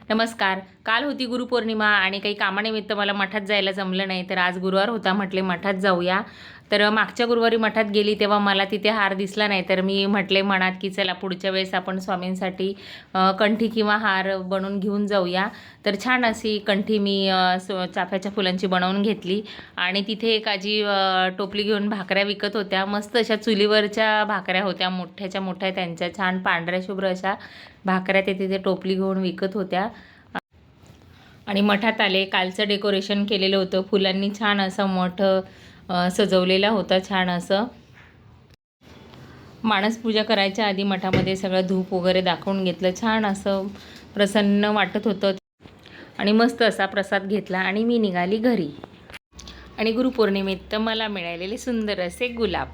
नमस्कार. काल होती गुरुपौर्णिमा आणि काही कामानिमित्त मला मठात जायला जमलं नाही, तर आज गुरुवार होता, म्हटले मठात जाऊया. तर मागच्या गुरुवारी मठात गेली तेव्हा मला तिथे हार दिसला नाही, तर मी म्हटले मनात की चला पुढच्या वेळेस आपण स्वामींसाठी कंठी किंवा हार बनवून घेऊन जाऊया. तर छान अशी कंठी मी चाफ्याच्या फुलांची बनवून घेतली आणि तिथे एक आजी टोपली घेऊन भाकऱ्या विकत होत्या. मस्त अशा चुलीवरच्या भाकऱ्या होत्या, मोठ्याच्या मोठ्या, त्यांच्या छान पांढऱ्या शुभ्र अशा भाकऱ्या ते तिथे टोपली घेऊन विकत होत्या. आणि मठात आले. कालचं डेकोरेशन केलेलं होतं, फुलांनी छान असं मठ सजवलेला होता. छान असं मानस पूजा करायच्या आधी मठामध्ये सगळं धूप वगैरे दाखवून घेतलं. छान असं प्रसन्न वाटत होतं आणि मस्त असा प्रसाद घेतला आणि मी निघाली घरी. आणि गुरुपौर्णिमेत मला मिळालेले सुंदर असे गुलाब.